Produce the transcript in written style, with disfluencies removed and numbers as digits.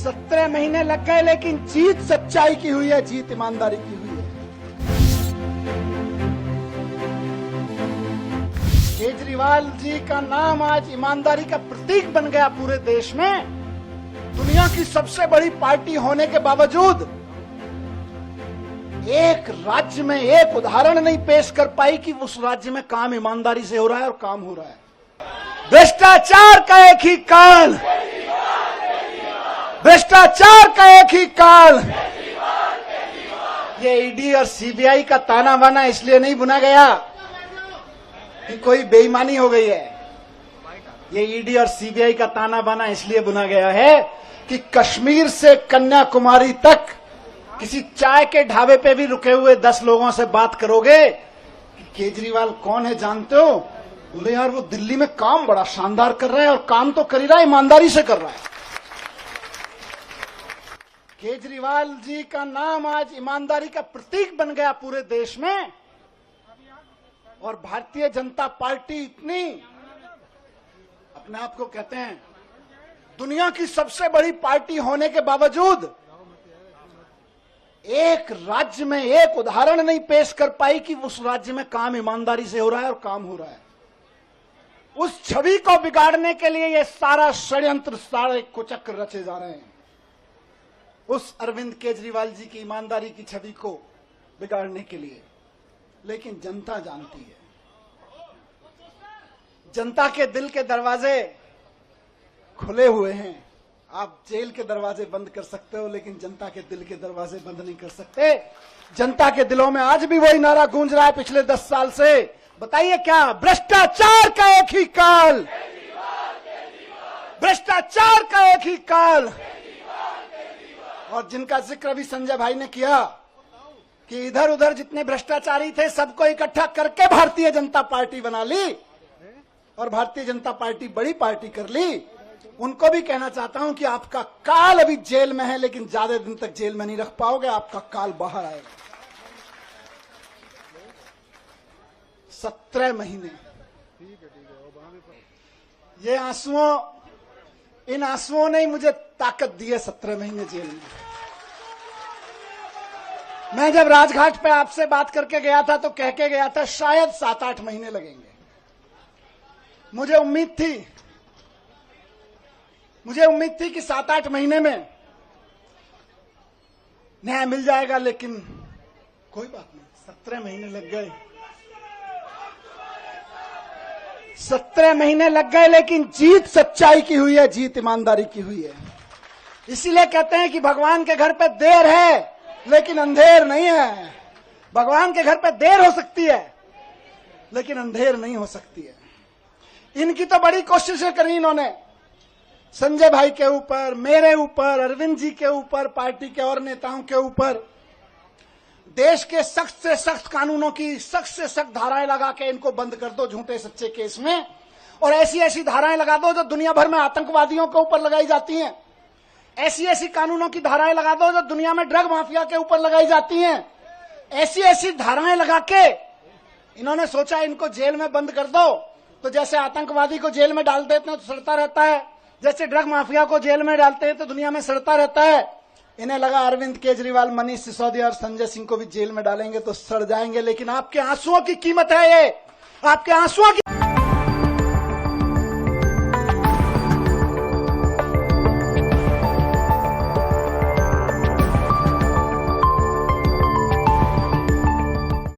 17 महीने लग गए लेकिन जीत सच्चाई की हुई है, जीत ईमानदारी की हुई है। केजरीवाल जी का नाम आज ईमानदारी का प्रतीक बन गया पूरे देश में। दुनिया की सबसे बड़ी पार्टी होने के बावजूद एक राज्य में एक उदाहरण नहीं पेश कर पाई कि उस राज्य में काम ईमानदारी से हो रहा है और काम हो रहा है। भ्रष्टाचार का एक ही काल, भ्रष्टाचार का एक ही काल। ये ईडी और सीबीआई का ताना बाना इसलिए नहीं बुना गया कि कोई बेईमानी हो गई है। ये ईडी और सीबीआई का ताना बाना इसलिए बुना गया है कि कश्मीर से कन्याकुमारी तक किसी चाय के ढाबे पे भी रुके हुए 10 लोगों से बात करोगे कि केजरीवाल कौन है जानते हो? बोले यार वो दिल्ली में काम बड़ा शानदार कर रहा है, और काम तो कर ही रहा है, ईमानदारी से कर रहा है। केजरीवाल जी का नाम आज ईमानदारी का प्रतीक बन गया पूरे देश में। और भारतीय जनता पार्टी इतनी अपने आप को कहते हैं दुनिया की सबसे बड़ी पार्टी होने के बावजूद एक राज्य में एक उदाहरण नहीं पेश कर पाई कि उस राज्य में काम ईमानदारी से हो रहा है और काम हो रहा है। उस छवि को बिगाड़ने के लिए ये सारा षड्यंत्र, सारे कुचक्र रचे जा रहे हैं। उस अरविंद केजरीवाल जी की ईमानदारी की छवि को बिगाड़ने के लिए। लेकिन जनता जानती है, जनता के दिल के दरवाजे खुले हुए हैं। आप जेल के दरवाजे बंद कर सकते हो, लेकिन जनता के दिल के दरवाजे बंद नहीं कर सकते। जनता के दिलों में आज भी वही नारा गूंज रहा है पिछले 10 साल से। बताइए क्या? भ्रष्टाचार का एक ही काल, भ्रष्टाचार का एक ही काल। और जिनका जिक्र अभी संजय भाई ने किया कि इधर उधर जितने भ्रष्टाचारी थे सबको इकट्ठा करके भारतीय जनता पार्टी बना ली और भारतीय जनता पार्टी बड़ी पार्टी कर ली, उनको भी कहना चाहता हूं कि आपका काल अभी जेल में है, लेकिन ज्यादा दिन तक जेल में नहीं रख पाओगे, आपका काल बाहर आएगा। 17 महीने ये आंसुओं, इन आंसुओं ने मुझे ताकत दी है 17 महीने जेल में। मैं जब राजघाट पे आपसे बात करके गया था तो कह के गया था शायद 7-8 महीने लगेंगे। मुझे उम्मीद थी कि 7-8 महीने में न्याय मिल जाएगा, लेकिन कोई बात नहीं, 17 महीने लग गए। 17 महीने लग गए लेकिन जीत सच्चाई की हुई है, जीत ईमानदारी की हुई है। इसीलिए कहते हैं कि भगवान के घर पे देर है लेकिन अंधेर नहीं है। भगवान के घर पे देर हो सकती है लेकिन अंधेर नहीं हो सकती है। इनकी तो बड़ी कोशिशें करी इन्होंने, संजय भाई के ऊपर, मेरे ऊपर, अरविंद जी के ऊपर, पार्टी के और नेताओं के ऊपर। देश के सख्त से सख्त कानूनों की सख्त से सख्त धाराएं लगा के इनको बंद कर दो झूठे सच्चे केस में, और ऐसी ऐसी धाराएं लगा दो जो दुनिया भर में आतंकवादियों के ऊपर लगाई जाती हैं। ऐसी ऐसी कानूनों की धाराएं लगा दो जो दुनिया में ड्रग माफिया के ऊपर लगाई जाती हैं। ऐसी ऐसी धाराएं लगा के इन्होंने सोचा इनको जेल में बंद कर दो, तो जैसे आतंकवादी को जेल में डाल देते हैं तो सड़ता रहता है, जैसे ड्रग माफिया को जेल में डालते हैं तो दुनिया में सड़ता रहता है। इन्हें लगा अरविंद केजरीवाल, मनीष सिसोदिया और संजय सिंह को भी जेल में डालेंगे तो सड़ जाएंगे। लेकिन आपके आंसुओं की कीमत है ये, आपके आंसुओं की